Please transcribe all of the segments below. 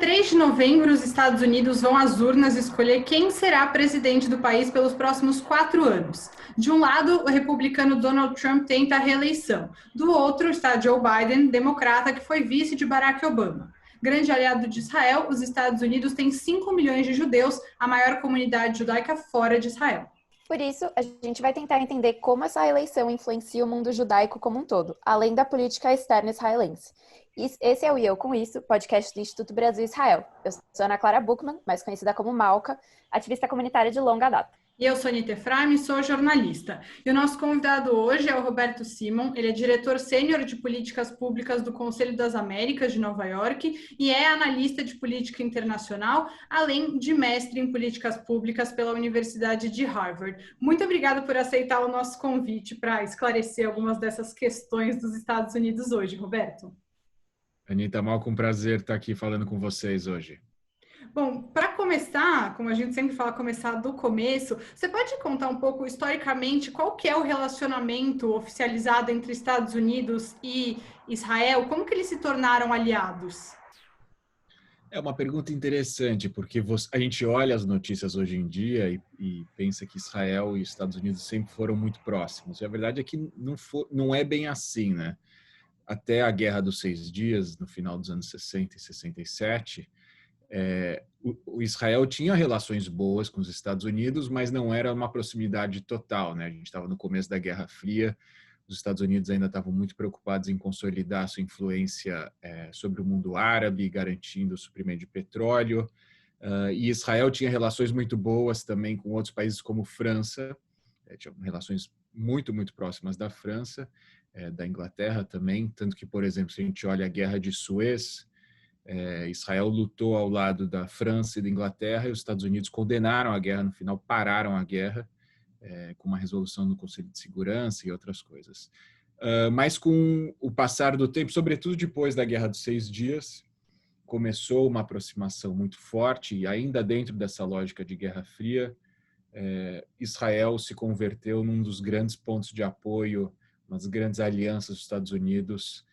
3 de novembro, os Estados Unidos vão às urnas escolher quem será presidente do país pelos próximos 4 anos. De um lado, o republicano Donald Trump tenta a reeleição. Do outro está Joe Biden, democrata, que foi vice de Barack Obama. Grande aliado de Israel, os Estados Unidos têm 5 milhões de judeus, a maior comunidade judaica fora de Israel. Por isso, a gente vai tentar entender como essa eleição influencia o mundo judaico como um todo, além da política externa israelense. Esse é o E Eu Com Isso, podcast do Instituto Brasil-Israel. Eu sou Ana Clara Buchmann, mais conhecida como Malca, ativista comunitária de longa data. E eu sou Anita Efraim, sou jornalista. E o nosso convidado hoje é o Roberto Simon. Ele é diretor sênior de políticas públicas do Conselho das Américas de Nova York e é analista de política internacional, além de mestre em políticas públicas pela Universidade de Harvard. Muito obrigada por aceitar o nosso convite para esclarecer algumas dessas questões dos Estados Unidos hoje, Roberto. Anita, com um prazer estar aqui falando com vocês hoje. Bom, para começar, como a gente sempre fala, começar do começo, você pode contar um pouco, historicamente, qual que é o relacionamento oficializado entre Estados Unidos e Israel? Como que eles se tornaram aliados? É uma pergunta interessante, porque a gente olha as notícias hoje em dia e pensa que Israel e Estados Unidos sempre foram muito próximos. E a verdade é que não é bem assim, né? Até a Guerra dos Seis Dias, no final dos anos 60 e 67, o Israel tinha relações boas com os Estados Unidos, mas não era uma proximidade total, né? A gente estava no começo da Guerra Fria, os Estados Unidos ainda estavam muito preocupados em consolidar sua influência sobre o mundo árabe, garantindo o suprimento de petróleo, e Israel tinha relações muito boas também com outros países como França, tinha relações muito, muito próximas da França, da Inglaterra também, tanto que, por exemplo, se a gente olha a Guerra de Suez, Israel lutou ao lado da França e da Inglaterra e os Estados Unidos condenaram a guerra, no final pararam a guerra com uma resolução do Conselho de Segurança e outras coisas. Mas com o passar do tempo, sobretudo depois da Guerra dos Seis Dias, começou uma aproximação muito forte e ainda dentro dessa lógica de Guerra Fria, Israel se converteu num dos grandes pontos de apoio, uma das grandes alianças dos Estados Unidos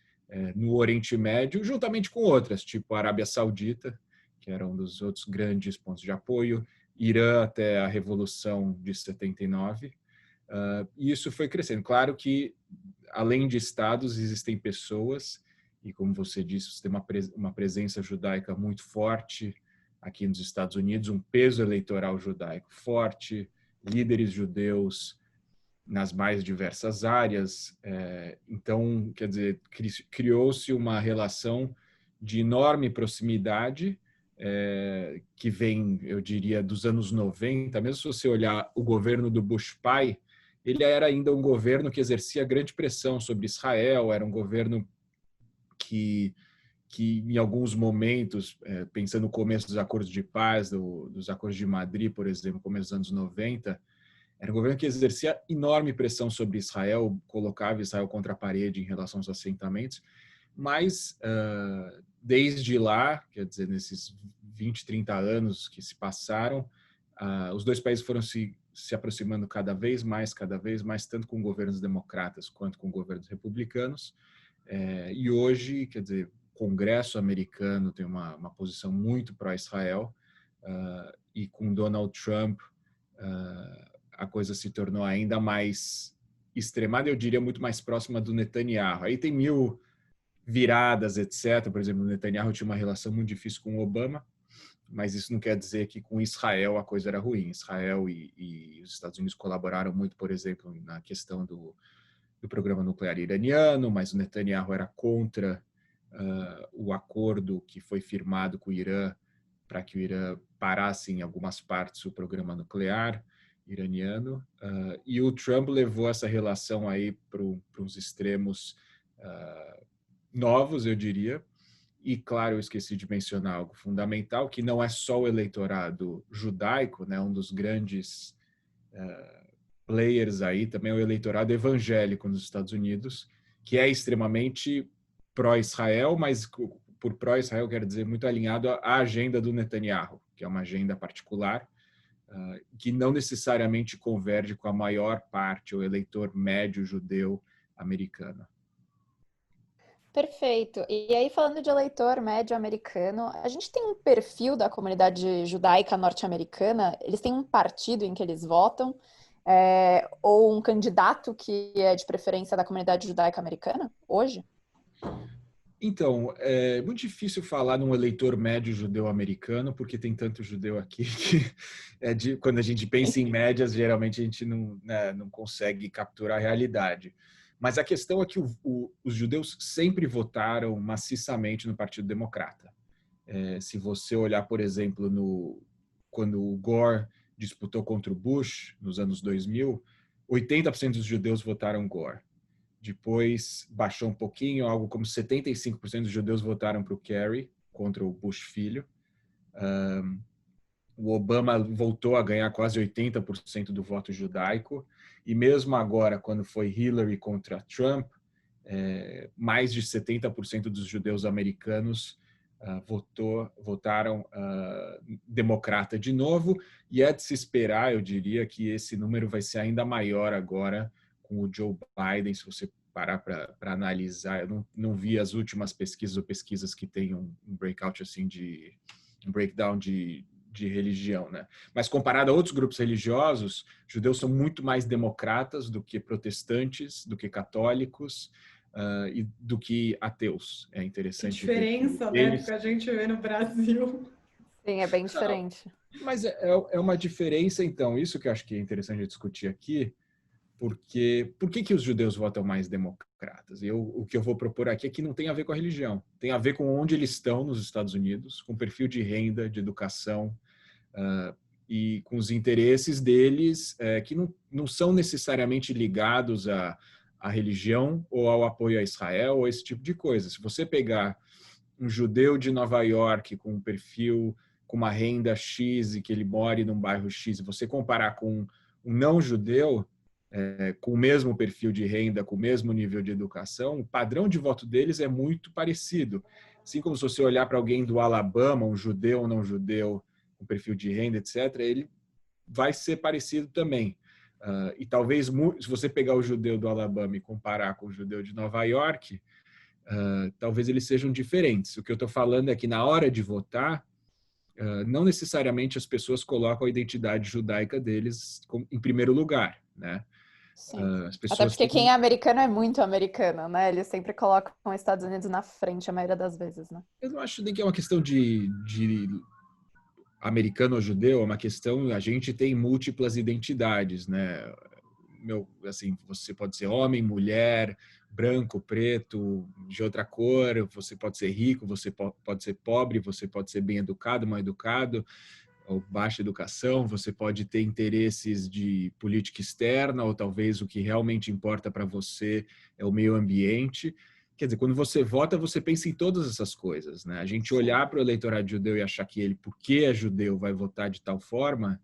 no Oriente Médio, juntamente com outras, tipo a Arábia Saudita, que era um dos outros grandes pontos de apoio, Irã até a Revolução de 79, e isso foi crescendo. Claro que, além de estados, existem pessoas, e como você disse, você tem uma presença judaica muito forte aqui nos Estados Unidos, um peso eleitoral judaico forte, líderes judeus nas mais diversas áreas. Então, quer dizer, criou-se uma relação de enorme proximidade que vem, eu diria, dos anos 90. Mesmo se você olhar o governo do Bush pai, ele era ainda um governo que exercia grande pressão sobre Israel, era um governo que em alguns momentos, pensando no começo dos acordos de paz, dos acordos de Madrid, por exemplo, começo dos anos 90, era um governo que exercia enorme pressão sobre Israel, colocava Israel contra a parede em relação aos assentamentos, mas desde lá, quer dizer, nesses 20, 30 anos que se passaram, os dois países foram se aproximando cada vez mais, tanto com governos democratas quanto com governos republicanos, e hoje, quer dizer, o Congresso americano tem uma posição muito pró-Israel, e com Donald Trump a coisa se tornou ainda mais extremada, eu diria muito mais próxima do Netanyahu. Aí tem mil viradas, etc. Por exemplo, o Netanyahu tinha uma relação muito difícil com o Obama, mas isso não quer dizer que com Israel a coisa era ruim. Israel e os Estados Unidos colaboraram muito, por exemplo, na questão do programa nuclear iraniano, mas o Netanyahu era contra o acordo que foi firmado com o Irã para que o Irã parasse em algumas partes o programa nuclear iraniano, e o Trump levou essa relação aí para uns extremos novos, eu diria. E, claro, eu esqueci de mencionar algo fundamental, que não é só o eleitorado judaico, né? Um dos grandes players aí também é o eleitorado evangélico nos Estados Unidos, que é extremamente pró-Israel, mas por pró-Israel quero dizer muito alinhado à agenda do Netanyahu, que é uma agenda particular, que não necessariamente converge com a maior parte, o eleitor médio judeu americano. Perfeito. E aí, falando de eleitor médio americano, a gente tem um perfil da comunidade judaica norte-americana? Eles têm um partido em que eles votam? Ou um candidato que é de preferência da comunidade judaica americana hoje? Então, é muito difícil falar num eleitor médio judeu-americano, porque tem tanto judeu aqui que quando a gente pensa em médias, geralmente a gente não, né, não consegue capturar a realidade. Mas a questão é que os judeus sempre votaram maciçamente no Partido Democrata. Se você olhar, por exemplo, quando o Gore disputou contra o Bush, nos anos 2000, 80% dos judeus votaram Gore. Depois baixou um pouquinho, algo como 75% dos judeus votaram para o Kerry, contra o Bush filho. O Obama voltou a ganhar quase 80% do voto judaico. E mesmo agora, quando foi Hillary contra Trump, mais de 70% dos judeus americanos votaram democrata de novo. E é de se esperar, eu diria, que esse número vai ser ainda maior agora com o Joe Biden, se você parar para analisar. Eu não vi as últimas pesquisas ou pesquisas que têm um breakout assim um breakdown de religião, né? Mas comparado a outros grupos religiosos, judeus são muito mais democratas do que protestantes, do que católicos e do que ateus. É interessante que diferença, ver né, do que a gente vê no Brasil. Sim, é bem diferente. Mas é uma diferença, então, isso que eu acho que é interessante discutir aqui, porque por que os judeus votam mais democratas? O que eu vou propor aqui é que não tem a ver com a religião, tem a ver com onde eles estão nos Estados Unidos, com o perfil de renda, de educação e com os interesses deles que não são necessariamente ligados à religião ou ao apoio a Israel ou esse tipo de coisa. Se você pegar um judeu de Nova York com um perfil, com uma renda X e que ele mora num bairro X, e você comparar com um não-judeu, com o mesmo perfil de renda, com o mesmo nível de educação, o padrão de voto deles é muito parecido. Assim como se você olhar para alguém do Alabama, um judeu ou não judeu, com perfil de renda, etc., ele vai ser parecido também. E talvez, se você pegar o judeu do Alabama e comparar com o judeu de Nova York, talvez eles sejam diferentes. O que eu estou falando é que na hora de votar, não necessariamente as pessoas colocam a identidade judaica deles em primeiro lugar, né? Sim. As Até pessoas porque têm... quem é americano é muito americano, né? Eles sempre colocam os Estados Unidos na frente a maioria das vezes, né? Eu não acho nem que é uma questão de americano ou judeu, é uma questão... A gente tem múltiplas identidades, né? Assim, você pode ser homem, mulher, branco, preto, de outra cor, você pode ser rico, você pode ser pobre, você pode ser bem educado, mal educado, ou baixa educação, você pode ter interesses de política externa, ou talvez o que realmente importa para você é o meio ambiente. Quer dizer, quando você vota, você pensa em todas essas coisas, né? A gente olhar para o eleitorado judeu e achar que ele, porque é judeu, vai votar de tal forma,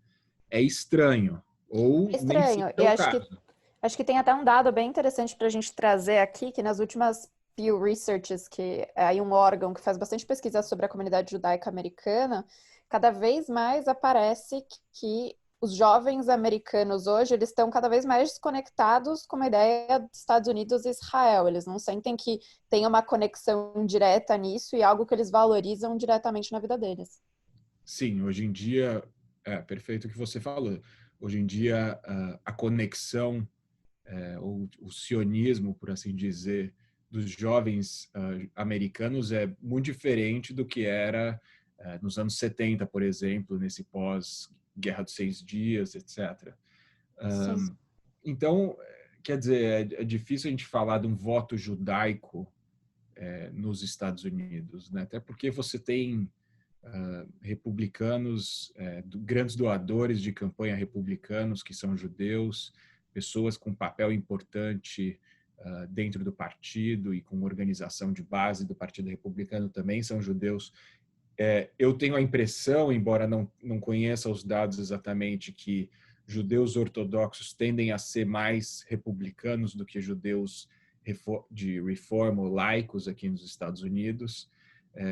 é estranho, ou É nem estranho. sempre é E o caso. acho que tem até um dado bem interessante para a gente trazer aqui, que nas últimas Pew Researches, que é aí um órgão que faz bastante pesquisa sobre a comunidade judaica americana, cada vez mais aparece que os jovens americanos hoje, eles estão cada vez mais desconectados com a ideia dos Estados Unidos e Israel. Eles não sentem que tem uma conexão direta nisso e algo que eles valorizam diretamente na vida deles. Sim, hoje em dia, perfeito o que você falou. Hoje em dia, a conexão, ou o sionismo, por assim dizer, dos jovens americanos é muito diferente do que era nos anos 70, por exemplo, nesse pós-Guerra dos Seis Dias, etc. Sim. Então, quer dizer, é difícil a gente falar de um voto judaico nos Estados Unidos, né? Até porque você tem republicanos, grandes doadores de campanha republicanos que são judeus, pessoas com papel importante dentro do partido e com organização de base do Partido Republicano também são judeus. Eu tenho a impressão, embora não conheça os dados exatamente, que judeus ortodoxos tendem a ser mais republicanos do que judeus de reforma ou laicos aqui nos Estados Unidos.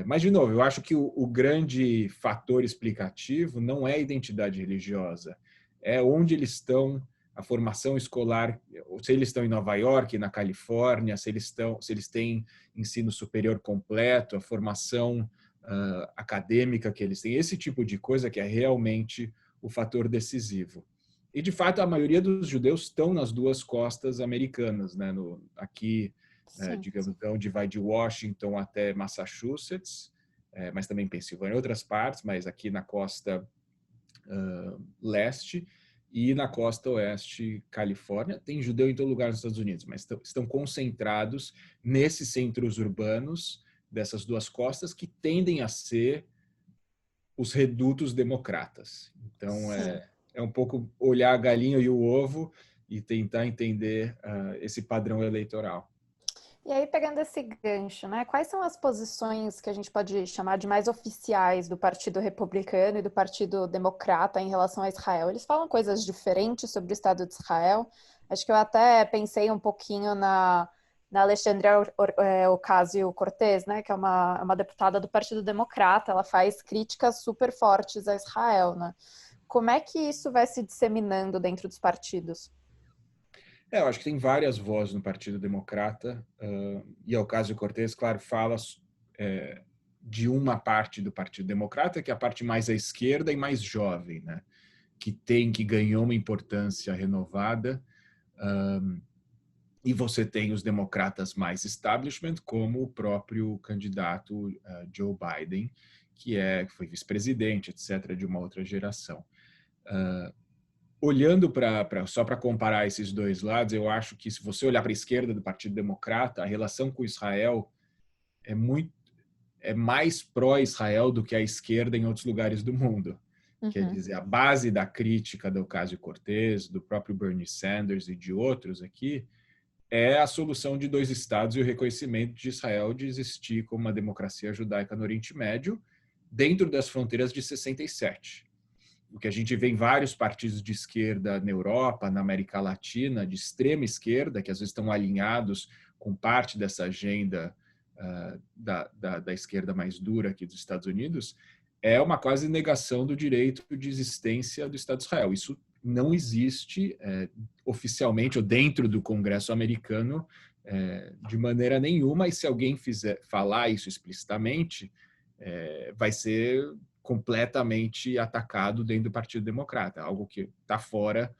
Mas, de novo, eu acho que o grande fator explicativo não é a identidade religiosa, é onde eles estão a formação escolar, se eles estão em Nova York, na Califórnia, se eles têm ensino superior completo, a formação acadêmica que eles têm, esse tipo de coisa que é realmente o fator decisivo. E, de fato, a maioria dos judeus estão nas duas costas americanas, né? Aqui, digamos, onde vai de Washington até Massachusetts, mas também Pensilvânia e outras partes, mas aqui na costa leste e na costa oeste, Califórnia. Tem judeu em todo lugar nos Estados Unidos, mas estão concentrados nesses centros urbanos dessas duas costas que tendem a ser os redutos democratas. Então, é um pouco olhar a galinha e o ovo e tentar entender esse padrão eleitoral. E aí, pegando esse gancho, né? Quais são as posições que a gente pode chamar de mais oficiais do Partido Republicano e do Partido Democrata em relação a Israel? Eles falam coisas diferentes sobre o Estado de Israel. Acho que eu até pensei um pouquinho na Alexandria Ocasio-Cortez, né? Que é uma deputada do Partido Democrata. Ela faz críticas super fortes a Israel, né? Como é que isso vai se disseminando dentro dos partidos? Eu acho que tem várias vozes no Partido Democrata, e a Ocasio-Cortez, claro, fala de uma parte do Partido Democrata, que é a parte mais à esquerda e mais jovem, né? Que ganhou uma importância renovada, e você tem os democratas mais establishment, como o próprio candidato Joe Biden, que foi vice-presidente, etc., de uma outra geração. Olhando só para comparar esses dois lados, eu acho que se você olhar para a esquerda do Partido Democrata, a relação com Israel é mais pró-Israel do que a esquerda em outros lugares do mundo. Uhum. Quer dizer, a base da crítica da Ocasio-Cortez, do próprio Bernie Sanders e de outros aqui, é a solução de dois estados e o reconhecimento de Israel de existir como uma democracia judaica no Oriente Médio, dentro das fronteiras de 67. O que a gente vê em vários partidos de esquerda na Europa, na América Latina, de extrema esquerda, que às vezes estão alinhados com parte dessa agenda da esquerda mais dura aqui dos Estados Unidos, é uma quase negação do direito de existência do Estado de Israel. Isso não existe oficialmente ou dentro do Congresso americano de maneira nenhuma, e se alguém falar isso explicitamente, vai ser completamente atacado dentro do Partido Democrata, algo que está fora,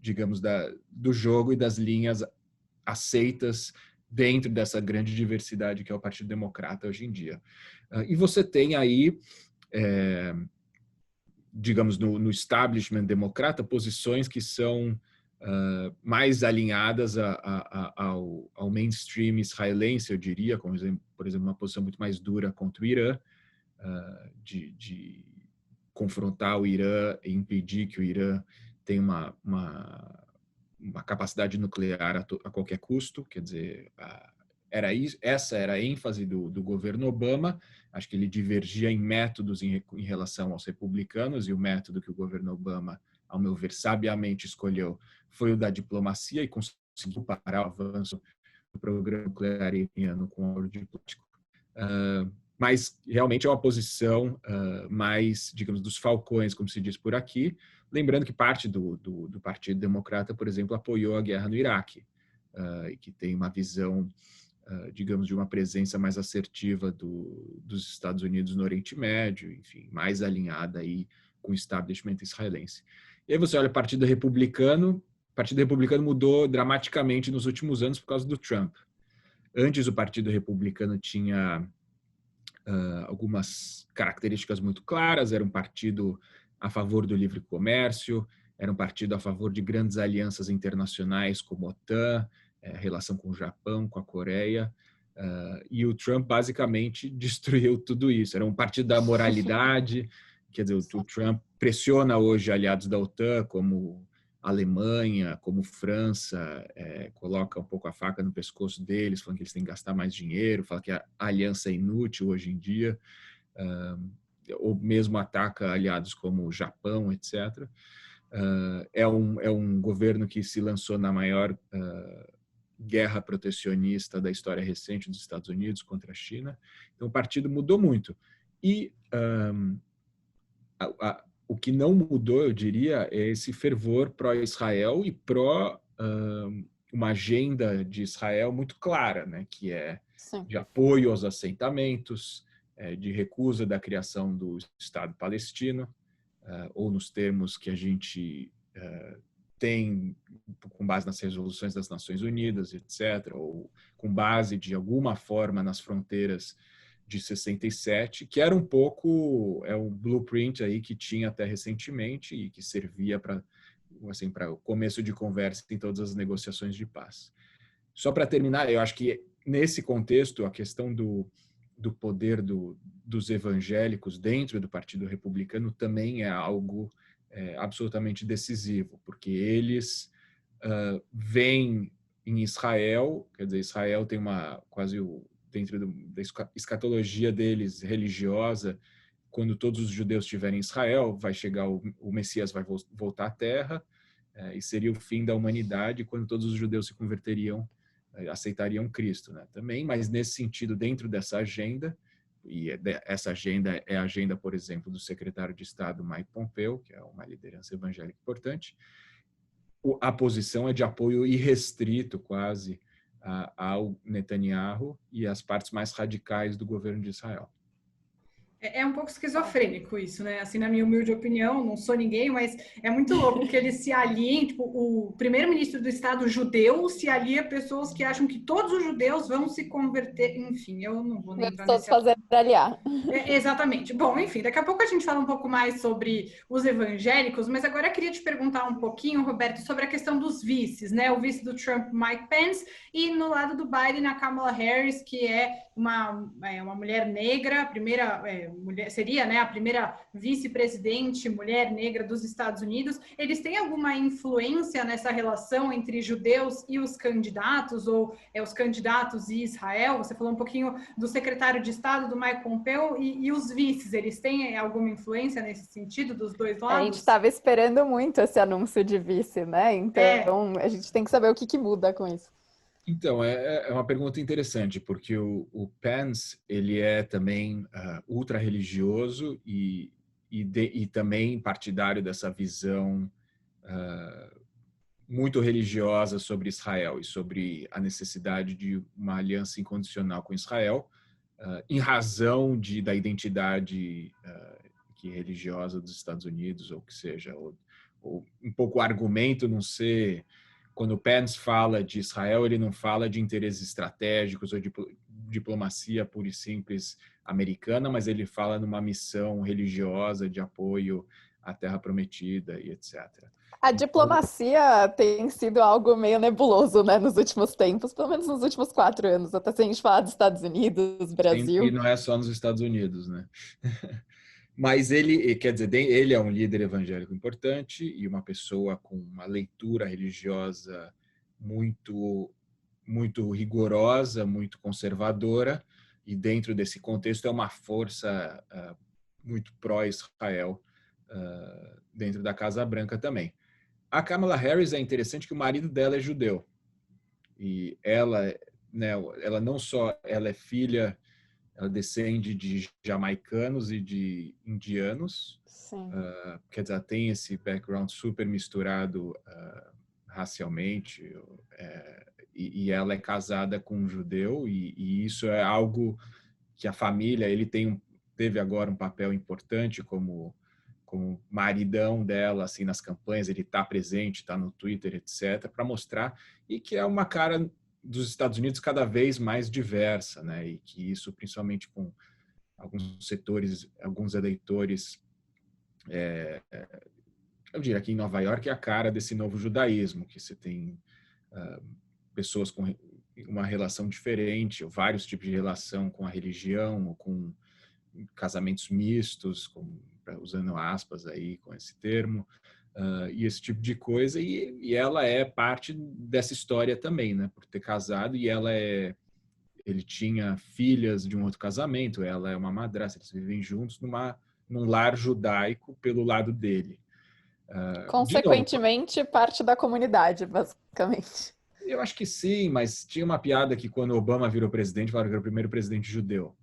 digamos, do jogo e das linhas aceitas dentro dessa grande diversidade que é o Partido Democrata hoje em dia. E você tem aí, digamos, no establishment democrata, posições que são mais alinhadas ao mainstream israelense, eu diria, como, por exemplo, uma posição muito mais dura contra o Irã, de confrontar o Irã e impedir que o Irã tenha uma capacidade nuclear a qualquer custo. Quer dizer, essa era a ênfase do governo Obama. Acho que ele divergia em métodos em relação aos republicanos, e o método que o governo Obama, ao meu ver, sabiamente escolheu foi o da diplomacia, e conseguiu parar o avanço do programa nuclear iraniano com ouro diplomático. Mas realmente é uma posição mais, digamos, dos falcões, como se diz por aqui. Lembrando que parte do Partido Democrata, por exemplo, apoiou a guerra no Iraque, e que tem uma visão, digamos, de uma presença mais assertiva dos Estados Unidos no Oriente Médio, enfim, mais alinhada aí com o establishment israelense. E aí você olha o Partido Republicano mudou dramaticamente nos últimos anos por causa do Trump. Antes, o Partido Republicano tinha algumas características muito claras. Era um partido a favor do livre comércio, era um partido a favor de grandes alianças internacionais como a OTAN, relação com o Japão, com a Coreia, e o Trump basicamente destruiu tudo isso. Era um partido da moralidade, quer dizer, o Trump pressiona hoje aliados da OTAN como Alemanha, como França, coloca um pouco a faca no pescoço deles, falando que eles têm que gastar mais dinheiro, fala que a aliança é inútil hoje em dia, ou mesmo ataca aliados como o Japão, etc. É um governo que se lançou na maior guerra protecionista da história recente dos Estados Unidos contra a China. Então, o partido mudou muito. E o que não mudou, eu diria, é esse fervor pró-Israel e pró uma agenda de Israel muito clara, né, que é Sim. de apoio aos assentamentos, de recusa da criação do Estado palestino, ou nos termos que a gente tem com base nas resoluções das Nações Unidas, etc., ou com base, de alguma forma, nas fronteiras de 67, que era um pouco o blueprint aí que tinha até recentemente e que servia para o começo de conversa em todas as negociações de paz. Só para terminar, eu acho que nesse contexto, a questão do poder dos evangélicos dentro do Partido Republicano também é algo absolutamente decisivo, porque eles veem em Israel, quer dizer, Israel tem dentro da escatologia deles religiosa, quando todos os judeus estiverem em Israel, vai chegar o Messias, vai voltar à Terra, e seria o fim da humanidade quando todos os judeus se converteriam, aceitariam Cristo, né? Também, mas nesse sentido, dentro dessa agenda, e essa agenda é a agenda, por exemplo, do secretário de Estado Mike Pompeo, que é uma liderança evangélica importante, a posição é de apoio irrestrito, quase, ao Netanyahu e às partes mais radicais do governo de Israel. É um pouco esquizofrênico isso, né? Assim, na minha humilde opinião, não sou ninguém, mas é muito louco que eles se aliem, tipo, o primeiro-ministro do Estado judeu se alia a pessoas que acham que todos os judeus vão se converter. Enfim, eu não vou nem entrar Todos nesse fazer aliar. Exatamente. Bom, enfim, daqui a pouco a gente fala um pouco mais sobre os evangélicos, mas agora eu queria te perguntar um pouquinho, Roberto, sobre a questão dos vices, né? O vice do Trump, Mike Pence, e no lado do Biden, a Kamala Harris, que é uma mulher negra, a primeira mulher, seria, né, a primeira vice-presidente mulher negra dos Estados Unidos. Eles têm alguma influência nessa relação entre judeus e os candidatos, ou os candidatos e Israel? Você falou um pouquinho do secretário de Estado, do Mike Pompeo, e os vices, eles têm alguma influência nesse sentido dos dois lados? A gente estava esperando muito esse anúncio de vice, né? Então, a gente tem que saber o que muda com isso. Então, é uma pergunta interessante, porque o Pence, ele é também ultra-religioso e também partidário dessa visão muito religiosa sobre Israel e sobre a necessidade de uma aliança incondicional com Israel, em razão da identidade religiosa dos Estados Unidos, ou que seja, ou um pouco o argumento não ser... Quando o Pence fala de Israel, ele não fala de interesses estratégicos ou de diplomacia pura e simples americana, mas ele fala numa missão religiosa de apoio à Terra Prometida e etc. A diplomacia tem sido algo meio nebuloso, né, nos últimos tempos, pelo menos nos últimos 4 anos, até se a gente falar dos Estados Unidos, Brasil. E não é só nos Estados Unidos, né? Mas ele, quer dizer, ele é um líder evangélico importante e uma pessoa com uma leitura religiosa muito, muito rigorosa, muito conservadora, e dentro desse contexto é uma força muito pró-Israel dentro da Casa Branca também. A Kamala Harris é interessante que o marido dela é judeu. E ela, né, ela não só ela é filha... Ela descende de jamaicanos e de indianos. Quer dizer, ela tem esse background super misturado racialmente. E ela é casada com um judeu. E isso é algo que a família... Ele teve agora um papel importante como maridão dela, assim, nas campanhas. Ele está presente, está no Twitter, etc., para mostrar. E que é uma cara... dos Estados Unidos cada vez mais diversa, né? E que isso, principalmente com alguns setores, alguns eleitores, eu diria que em Nova York é a cara desse novo judaísmo, que você tem pessoas com uma relação diferente, ou vários tipos de relação com a religião, ou com casamentos mistos, usando aspas aí com esse termo, e esse tipo de coisa, e ela é parte dessa história também, né? Por ter casado, e ele tinha filhas de um outro casamento, ela é uma madrasta, eles vivem juntos num lar judaico pelo lado dele. Consequentemente, parte da comunidade, basicamente. Eu acho que sim, mas tinha uma piada que quando o Obama virou presidente, falaram que era o primeiro presidente judeu,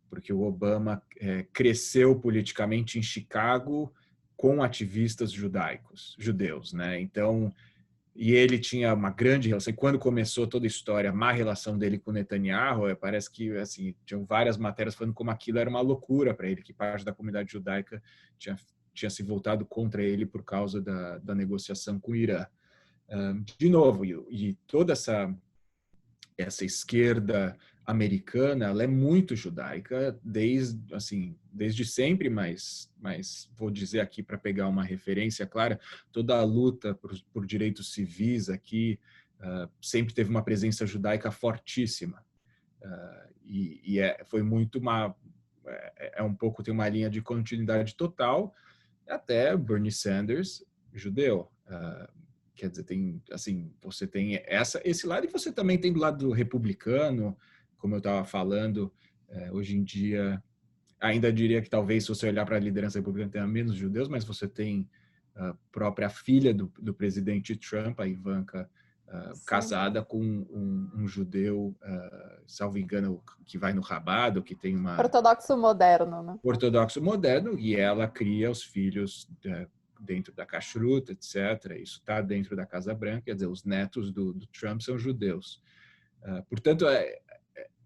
porque o Obama cresceu politicamente em Chicago, com ativistas judeus, né? Então, e ele tinha uma grande relação. E quando começou toda a história, a má relação dele com Netanyahu, parece que assim tinham várias matérias falando como aquilo era uma loucura para ele, que parte da comunidade judaica tinha se voltado contra ele por causa da negociação com o Irã. De novo, e toda essa esquerda americana, ela é muito judaica desde sempre, mas vou dizer aqui para pegar uma referência clara, toda a luta por direitos civis aqui sempre teve uma presença judaica fortíssima. Foi muito um pouco, tem uma linha de continuidade total, até Bernie Sanders, judeu. Quer dizer, você tem esse lado, e você também tem do lado republicano, como eu estava falando, hoje em dia, ainda diria que talvez, se você olhar para a liderança republicana, tenha menos judeus, mas você tem a própria filha do presidente Trump, a Ivanka, casada com um judeu, salvo engano, que vai no Rabado, que tem uma... Ortodoxo moderno, né? Ortodoxo moderno, e ela cria os filhos dentro da Kashrut, etc. Isso está dentro da Casa Branca, quer dizer, os netos do Trump são judeus. Portanto,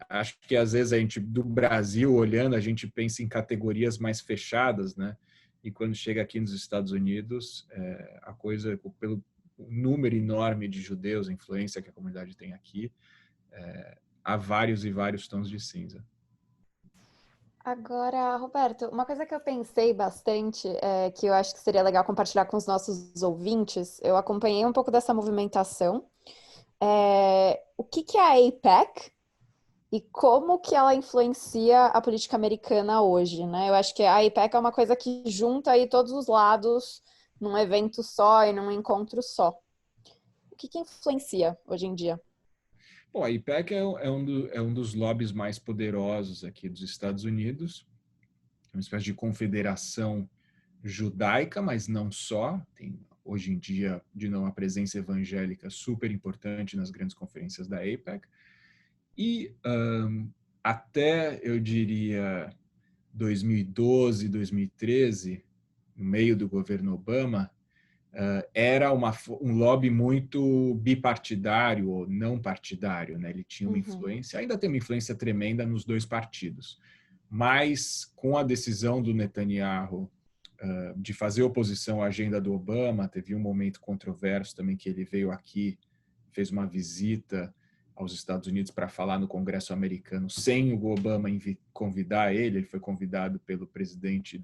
acho que às vezes a gente, do Brasil, olhando, a gente pensa em categorias mais fechadas, né? E quando chega aqui nos Estados Unidos, a coisa, pelo número enorme de judeus, a influência que a comunidade tem aqui, há vários e vários tons de cinza. Agora, Roberto, uma coisa que eu pensei bastante, que eu acho que seria legal compartilhar com os nossos ouvintes, eu acompanhei um pouco dessa movimentação. O que é a AIPAC e como que ela influencia a política americana hoje, né? Eu acho que a AIPAC é uma coisa que junta aí todos os lados num evento só e num encontro só. O que influencia hoje em dia? Bom, a AIPAC é um dos lobbies mais poderosos aqui dos Estados Unidos, uma espécie de confederação judaica, mas não só. Tem, hoje em dia, de novo, uma presença evangélica super importante nas grandes conferências da AIPAC. E até, eu diria, 2012, 2013, no meio do governo Obama, era um lobby muito bipartidário ou não partidário, né? Ele tinha uma influência, ainda tem uma influência tremenda nos dois partidos, mas com a decisão do Netanyahu de fazer oposição à agenda do Obama, teve um momento controverso também que ele veio aqui, fez uma visita aos Estados Unidos para falar no Congresso americano sem o Obama convidar ele foi convidado pelo presidente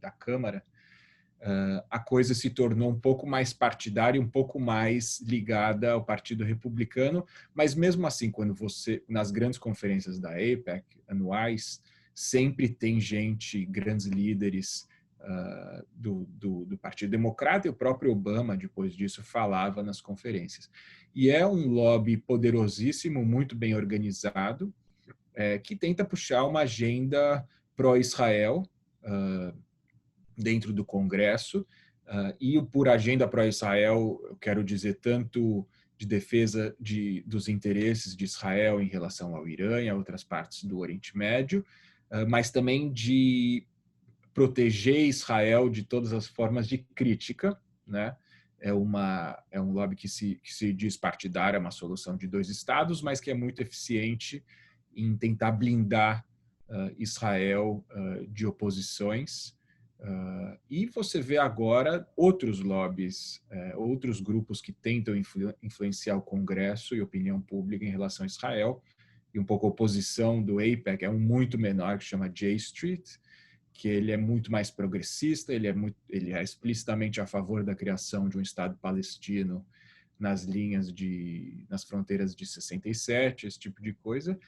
da Câmara. A coisa se tornou um pouco mais partidária, um pouco mais ligada ao Partido Republicano, mas mesmo assim, quando nas grandes conferências da AIPAC anuais, sempre tem gente, grandes líderes do Partido Democrata, e o próprio Obama, depois disso, falava nas conferências. E é um lobby poderosíssimo, muito bem organizado, que tenta puxar uma agenda pró-Israel, dentro do Congresso, e por agenda pró-Israel, eu quero dizer tanto de defesa dos interesses de Israel em relação ao Irã e a outras partes do Oriente Médio, mas também de proteger Israel de todas as formas de crítica, né? É um lobby que se diz partidário, é uma solução de dois estados, mas que é muito eficiente em tentar blindar Israel de oposições. E você vê agora outros lobbies, outros grupos que tentam influenciar o Congresso e a opinião pública em relação a Israel, e um pouco a oposição do AIPAC é um muito menor, que se chama J Street, que ele é muito mais progressista, ele é explicitamente a favor da criação de um Estado palestino nas fronteiras de 67, esse tipo de coisa.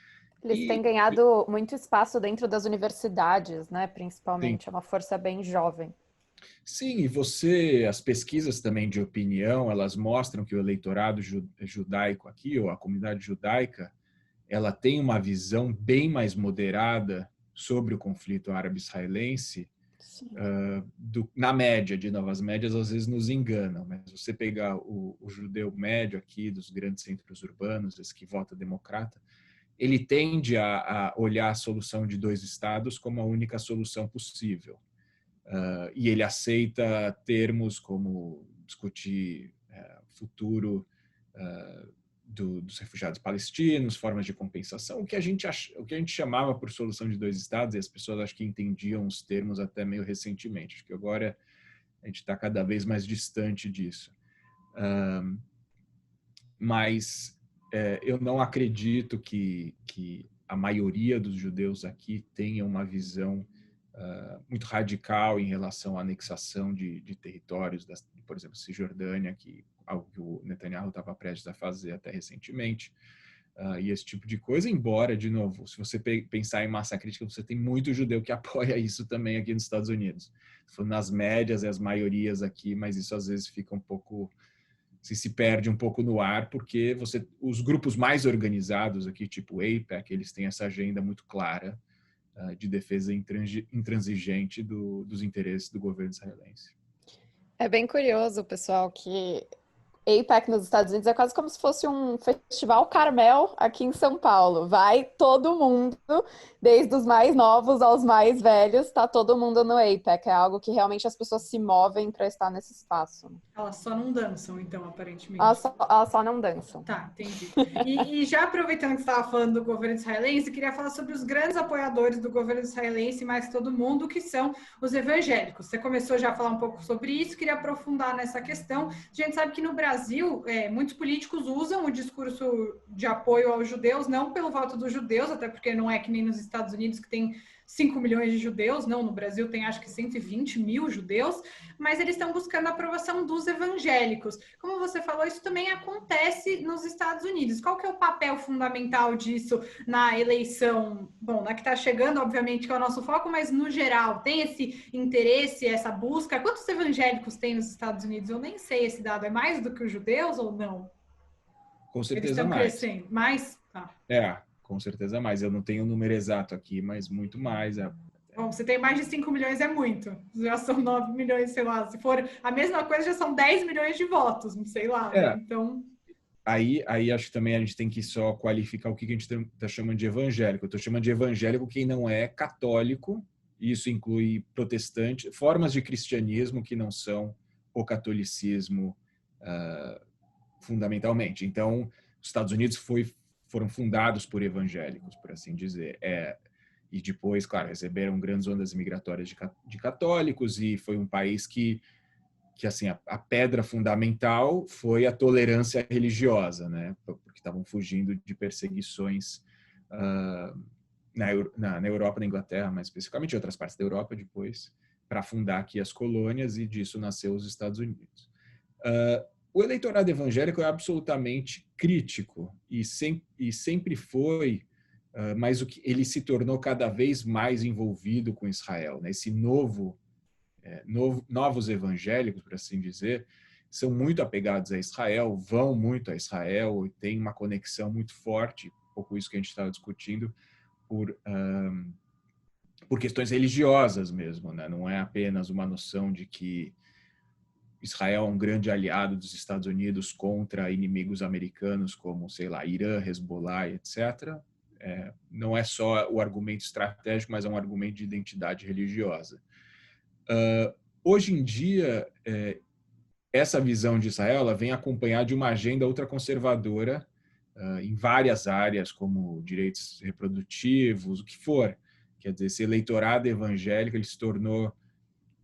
Eles têm ganhado muito espaço dentro das universidades, né? Principalmente, sim, é uma força bem jovem. Sim, as pesquisas também de opinião, elas mostram que o eleitorado judaico aqui, ou a comunidade judaica, ela tem uma visão bem mais moderada sobre o conflito árabe-israelense, na média, de novo, as médias às vezes nos enganam, mas se você pegar o judeu médio aqui dos grandes centros urbanos, esse que vota democrata, ele tende a olhar a solução de dois estados como a única solução possível. e ele aceita termos como discutir futuro dos refugiados palestinos, formas de compensação, o que a gente chamava por solução de dois estados, e as pessoas acho que entendiam os termos até meio recentemente. Acho que agora a gente está cada vez mais distante disso. Mas eu não acredito que a maioria dos judeus aqui tenha uma visão muito radical em relação à anexação de territórios, por exemplo, Cisjordânia, algo que o Netanyahu estava prestes a fazer até recentemente, e esse tipo de coisa, embora, de novo, se você pensar em massa crítica, você tem muito judeu que apoia isso também aqui nos Estados Unidos. Nas médias e as maiorias aqui, mas isso às vezes fica um pouco, se perde um pouco no ar, porque os grupos mais organizados aqui, tipo o AIPAC, eles têm essa agenda muito clara de defesa intransigente dos interesses do governo israelense. É bem curioso, pessoal, que AIPAC nos Estados Unidos é quase como se fosse um festival Carmel aqui em São Paulo. Vai todo mundo, desde os mais novos aos mais velhos, tá todo mundo no AIPAC. É algo que realmente as pessoas se movem para estar nesse espaço. Elas só não dançam, então, aparentemente. Elas só não dançam. Tá, entendi. E já aproveitando que você estava falando do governo israelense, queria falar sobre os grandes apoiadores do governo israelense, mais que todo mundo, que são os evangélicos. Você começou já a falar um pouco sobre isso, queria aprofundar nessa questão. A gente sabe que no Brasil, muitos políticos usam o discurso de apoio aos judeus, não pelo voto dos judeus, até porque não é que nem nos Estados Unidos, que tem 5 milhões de judeus, não, no Brasil tem acho que 120 mil judeus, mas eles estão buscando a aprovação dos evangélicos. Como você falou, isso também acontece nos Estados Unidos. Qual que é o papel fundamental disso na eleição? Bom, na que está chegando, obviamente, que é o nosso foco, mas no geral, tem esse interesse, essa busca? Quantos evangélicos tem nos Estados Unidos? Eu nem sei esse dado. É mais do que os judeus ou não? Com certeza eles estão mais. Crescendo. Mais? Tá. Com certeza mais. Eu não tenho o número exato aqui, mas muito mais. Bom, você tem mais de 5 milhões, é muito. Já são 9 milhões, sei lá. Se for a mesma coisa, já são 10 milhões de votos, sei lá. Né? Então... Aí acho que também a gente tem que só qualificar o que a gente está chamando de evangélico. Eu estou chamando de evangélico quem não é católico. Isso inclui protestante, formas de cristianismo que não são o catolicismo fundamentalmente. Então, os Estados Unidos foram fundados por evangélicos, por assim dizer. E depois, claro, receberam grandes ondas migratórias de católicos, e foi um país que assim, a pedra fundamental foi a tolerância religiosa, né? Porque estavam fugindo de perseguições na Europa, na Inglaterra, mais especificamente em outras partes da Europa depois, para fundar aqui as colônias, e disso nasceu os Estados Unidos. O eleitorado evangélico é absolutamente crítico e sempre foi, mas ele se tornou cada vez mais envolvido com Israel. Né? Esse novos evangélicos, por assim dizer, são muito apegados a Israel, vão muito a Israel e têm uma conexão muito forte, um pouco isso que a gente estava discutindo, por questões religiosas mesmo. Né? Não é apenas uma noção de que Israel é um grande aliado dos Estados Unidos contra inimigos americanos como, sei lá, Irã, Hezbollah, etc. Não é só o argumento estratégico, mas é um argumento de identidade religiosa. Hoje em dia, essa visão de Israel ela vem acompanhada de uma agenda ultraconservadora em várias áreas, como direitos reprodutivos, o que for. Quer dizer, esse eleitorado evangélico ele se tornou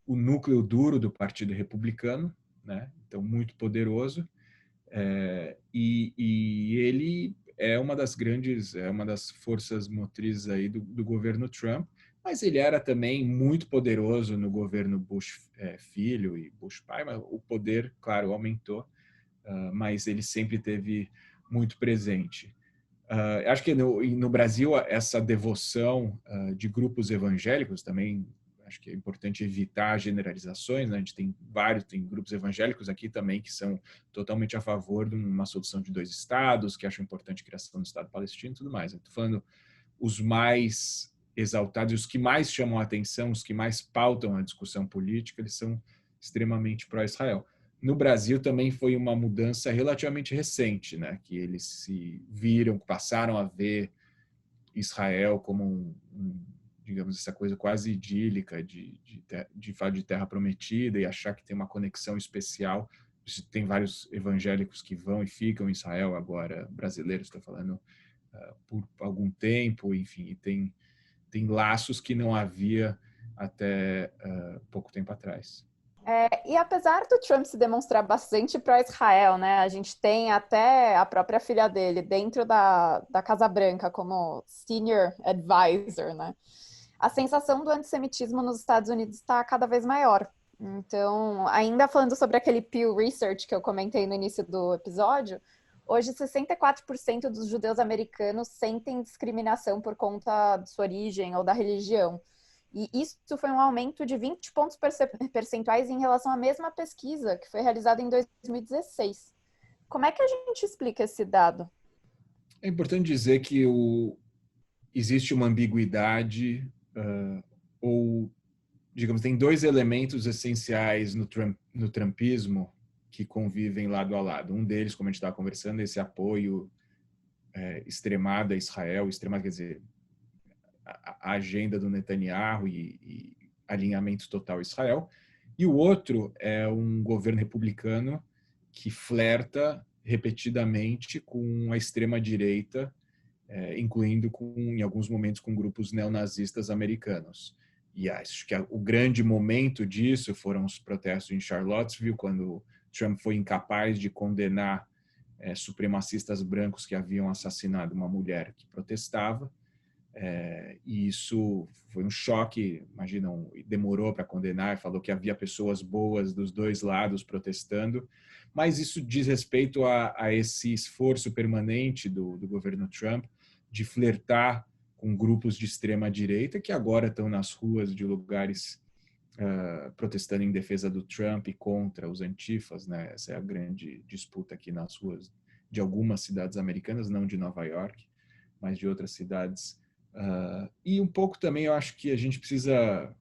o núcleo duro do Partido Republicano, né? Então muito poderoso, e ele é uma das forças motrizes aí do governo Trump, mas ele era também muito poderoso no governo Bush filho e Bush pai, mas o poder, claro, aumentou, mas ele sempre teve muito presente. Acho que no Brasil essa devoção de grupos evangélicos também, acho que é importante evitar generalizações, né? A gente tem grupos evangélicos aqui também que são totalmente a favor de uma solução de 2 estados, que acham importante a criação do Estado palestino e tudo mais. Eu estou falando os mais exaltados, os que mais chamam a atenção, os que mais pautam a discussão política, eles são extremamente pró-Israel. No Brasil também foi uma mudança relativamente recente, né? Que eles passaram a ver Israel como digamos, essa coisa quase idílica de falar de terra prometida e achar que tem uma conexão especial. Tem vários evangélicos que vão e ficam em Israel agora, brasileiros, estou falando, por algum tempo, enfim, e tem laços que não havia até pouco tempo atrás. E apesar do Trump se demonstrar bastante pró-Israel, né, a gente tem até a própria filha dele dentro da Casa Branca como senior advisor, né? A sensação do antissemitismo nos Estados Unidos está cada vez maior. Então, ainda falando sobre aquele Pew Research que eu comentei no início do episódio, hoje 64% dos judeus americanos sentem discriminação por conta de sua origem ou da religião. E isso foi um aumento de 20 pontos percentuais em relação à mesma pesquisa que foi realizada em 2016. Como é que a gente explica esse dado? É importante dizer que existe uma ambiguidade ou, digamos, tem dois elementos essenciais no trumpismo que convivem lado a lado. Um deles, como a gente estava conversando, é esse apoio extremado a Israel, extremado quer dizer, a agenda do Netanyahu e alinhamento total a Israel. E o outro é um governo republicano que flerta repetidamente com a extrema-direita, incluindo, em alguns momentos, com grupos neonazistas americanos. E acho que o grande momento disso foram os protestos em Charlottesville, quando Trump foi incapaz de condenar supremacistas brancos que haviam assassinado uma mulher que protestava. E isso foi um choque, imaginam, demorou para condenar, falou que havia pessoas boas dos dois lados protestando, mas isso diz respeito a esse esforço permanente do governo Trump de flertar com grupos de extrema direita que agora estão nas ruas de lugares protestando em defesa do Trump e contra os antifas, né? Essa é a grande disputa aqui nas ruas de algumas cidades americanas, não de Nova York, mas de outras cidades. E um pouco também eu acho que a gente precisa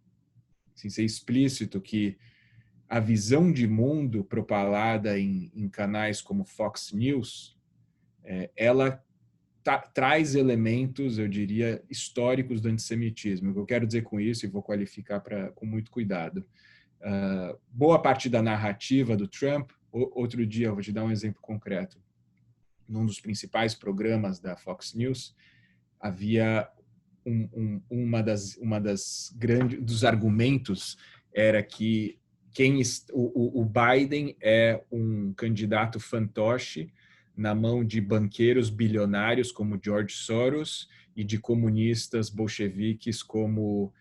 assim, ser explícito que a visão de mundo propalada em canais como Fox News, ela traz elementos, eu diria, históricos do antissemitismo. O que eu quero dizer com isso, e vou qualificar com muito cuidado, boa parte da narrativa do Trump, outro dia, eu vou te dar um exemplo concreto, num dos principais programas da Fox News, havia uma das grandes dos argumentos era que o Biden é um candidato fantoche na mão de banqueiros bilionários como George Soros e de comunistas bolcheviques como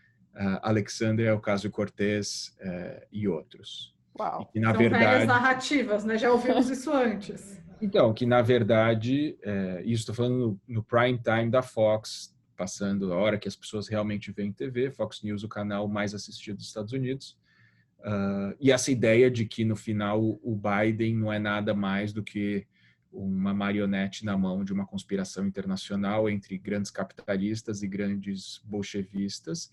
Alexandria Ocasio-Cortez e outros. Uau. E, na verdade, velhas narrativas, né? Já ouvimos isso antes. Então, que na verdade, isso estou falando no prime time da Fox, passando a hora que as pessoas realmente veem TV, Fox News, o canal mais assistido dos Estados Unidos, e essa ideia de que no final o Biden não é nada mais do que uma marionete na mão de uma conspiração internacional entre grandes capitalistas e grandes bolchevistas,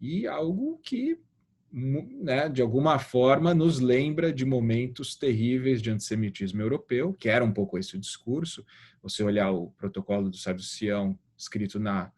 e algo que, né, de alguma forma, nos lembra de momentos terríveis de antissemitismo europeu, que era um pouco esse o discurso. Você olhar o protocolo do Saducião, escrito na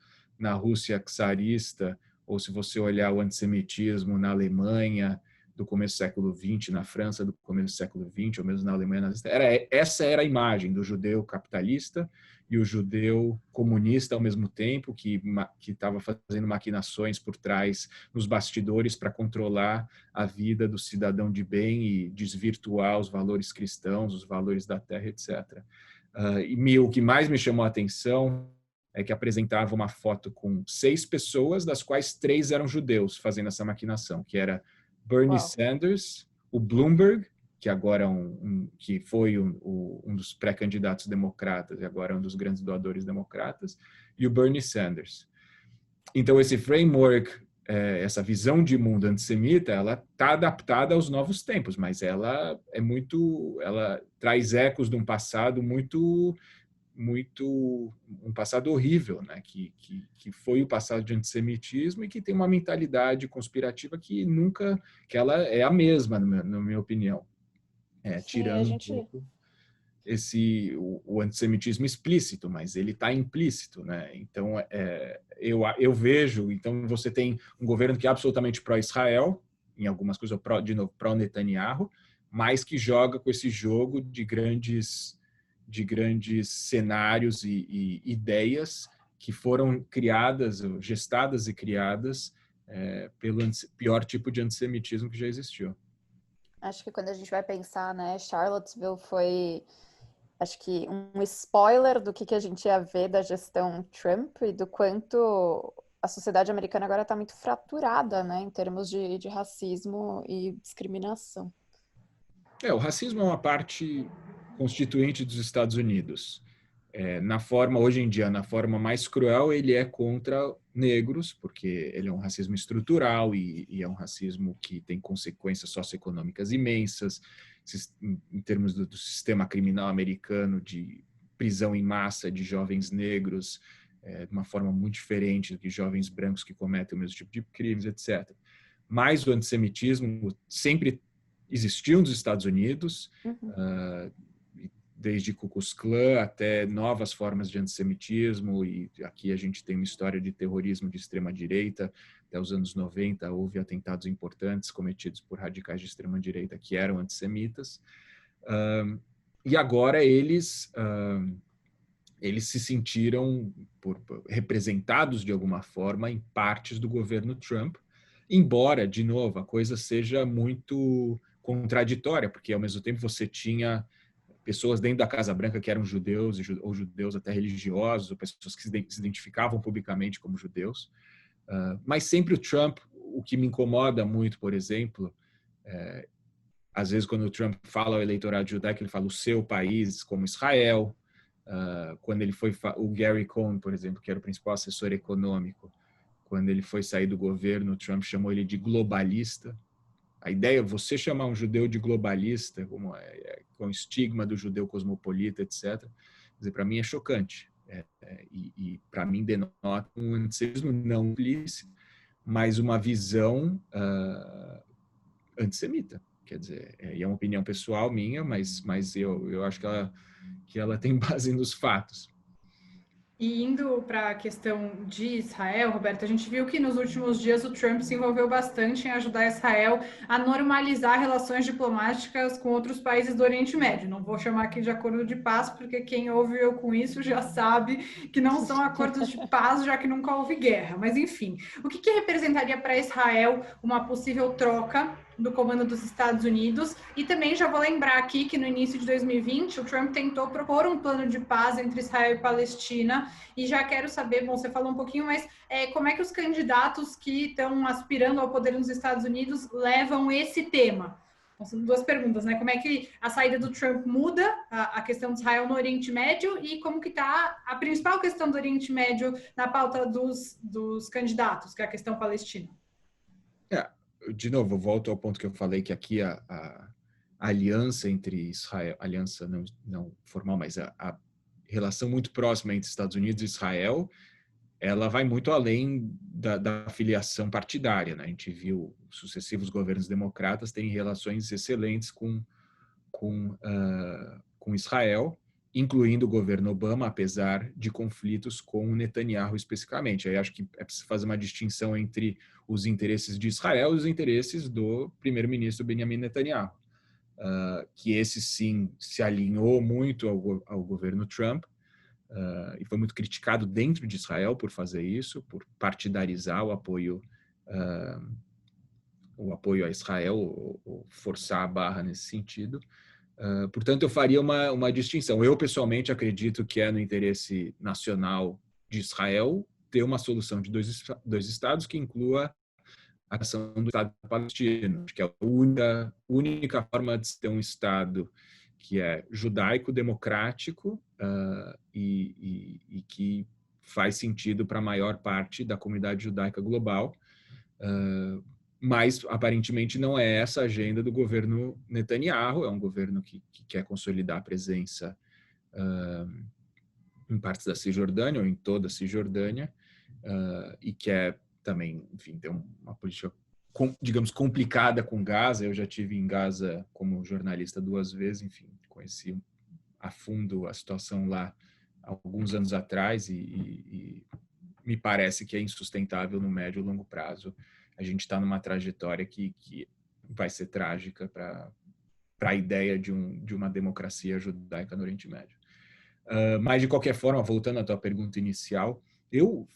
Rússia czarista, ou se você olhar o antissemitismo na Alemanha do começo do século XX, na França do começo do século XX, ou mesmo na Alemanha nazista, essa era a imagem do judeu capitalista e o judeu comunista ao mesmo tempo, que estava fazendo maquinações por trás, nos bastidores, para controlar a vida do cidadão de bem e desvirtuar os valores cristãos, os valores da terra, etc. E o que mais me chamou a atenção é que apresentava uma foto com 6 pessoas, das quais 3 eram judeus fazendo essa maquinação, que era Bernie Sanders, o Bloomberg, que agora que foi um dos pré-candidatos democratas e agora é um dos grandes doadores democratas, e o Bernie Sanders. Então, esse framework, essa visão de mundo antissemita, ela está adaptada aos novos tempos, mas ela traz ecos de um passado um passado horrível, né? que foi o passado de antissemitismo e que tem uma mentalidade conspirativa que ela é a mesma, na minha opinião. Tirando um pouco o antissemitismo explícito, mas ele está implícito, né? Então, eu vejo, então você tem um governo que é absolutamente pró-Israel, em algumas coisas, de novo, pró-Netanyahu, mas que joga com esse jogo de grandes cenários e ideias que foram criadas, gestadas e criadas pelo pior tipo de antissemitismo que já existiu. Acho que quando a gente vai pensar, né, Charlottesville foi, acho que um spoiler do que a gente ia ver da gestão Trump e do quanto a sociedade americana agora está muito fraturada, né, em termos de racismo e discriminação. O racismo é uma parte constituinte dos Estados Unidos. Hoje em dia, na forma mais cruel, ele é contra negros, porque ele é um racismo estrutural e é um racismo que tem consequências socioeconômicas imensas, em termos do sistema criminal americano, de prisão em massa de jovens negros, de uma forma muito diferente do que jovens brancos que cometem o mesmo tipo de crimes, etc. Mas o antissemitismo sempre existiu nos Estados Unidos, desde Ku Klux Klan até novas formas de antissemitismo, e aqui a gente tem uma história de terrorismo de extrema-direita. Até os anos 90 houve atentados importantes cometidos por radicais de extrema-direita que eram antissemitas. E agora eles se sentiram representados de alguma forma em partes do governo Trump, embora, de novo, a coisa seja muito contraditória, porque ao mesmo tempo você tinha pessoas dentro da Casa Branca que eram judeus, ou judeus até religiosos, ou pessoas que se identificavam publicamente como judeus. Mas sempre o Trump, o que me incomoda muito, por exemplo, às vezes quando o Trump fala ao eleitorado judaico, ele fala o seu país como Israel. Quando ele foi, o Gary Cohn, por exemplo, que era o principal assessor econômico, quando ele foi sair do governo, o Trump chamou ele de globalista. A ideia, você chamar um judeu de globalista, com o estigma do judeu cosmopolita, etc., para mim é chocante. E para mim denota um antissemitismo não implícito, mas uma visão antissemita. Quer dizer, é uma opinião pessoal minha, mas eu acho que ela tem base nos fatos. E indo para a questão de Israel, Roberto, a gente viu que nos últimos dias o Trump se envolveu bastante em ajudar Israel a normalizar relações diplomáticas com outros países do Oriente Médio. Não vou chamar aqui de acordo de paz, porque quem ouve eu com isso já sabe que não são acordos de paz, já que nunca houve guerra. Mas, enfim, o que representaria para Israel uma possível troca do comando dos Estados Unidos? E também já vou lembrar aqui que no início de 2020 o Trump tentou propor um plano de paz entre Israel e Palestina, e já quero saber, bom, você falou um pouquinho, mas como é que os candidatos que estão aspirando ao poder nos Estados Unidos levam esse tema? Então, são duas perguntas, né? Como é que a saída do Trump muda a questão de Israel no Oriente Médio, e como que está a principal questão do Oriente Médio na pauta dos candidatos, que é a questão palestina? De novo, eu volto ao ponto que eu falei, que aqui a aliança entre Israel, aliança não formal, mas a relação muito próxima entre Estados Unidos e Israel, ela vai muito além da filiação partidária, né? A gente viu sucessivos governos democratas terem relações excelentes com Israel, incluindo o governo Obama, apesar de conflitos com o Netanyahu especificamente. Aí acho que é preciso fazer uma distinção entre os interesses de Israel e os interesses do primeiro-ministro Benjamin Netanyahu, que esse sim se alinhou muito ao governo Trump, e foi muito criticado dentro de Israel por fazer isso, por partidarizar o apoio a Israel, ou forçar a barra nesse sentido. Portanto, eu faria uma distinção. Eu, pessoalmente, acredito que é no interesse nacional de Israel ter uma solução de dois estados que inclua a questão do Estado palestino, que é a única forma de ter um Estado que é judaico, democrático, e que faz sentido para a maior parte da comunidade judaica global. Mas, aparentemente, não é essa a agenda do governo Netanyahu. É um governo que quer consolidar a presença em partes da Cisjordânia, ou em toda a Cisjordânia, e quer também, enfim, ter uma política, digamos, complicada com Gaza. Eu já estive em Gaza como jornalista 2 vezes, enfim, conheci a fundo a situação lá alguns anos atrás e me parece que é insustentável no médio e longo prazo. A gente está numa trajetória que vai ser trágica para a ideia de uma democracia judaica no Oriente Médio. Mas, de qualquer forma, voltando à tua pergunta inicial, eu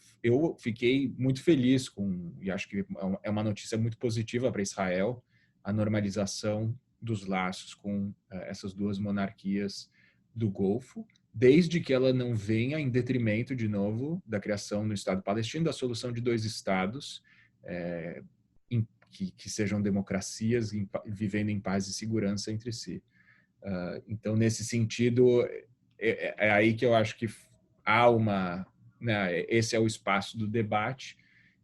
fiquei muito feliz e acho que é uma notícia muito positiva para Israel, a normalização dos laços com essas duas monarquias do Golfo, desde que ela não venha em detrimento, de novo, da criação do Estado palestino, da solução de dois estados que sejam democracias vivendo em paz e segurança entre si. Então, nesse sentido, é aí que eu acho que há esse é o espaço do debate,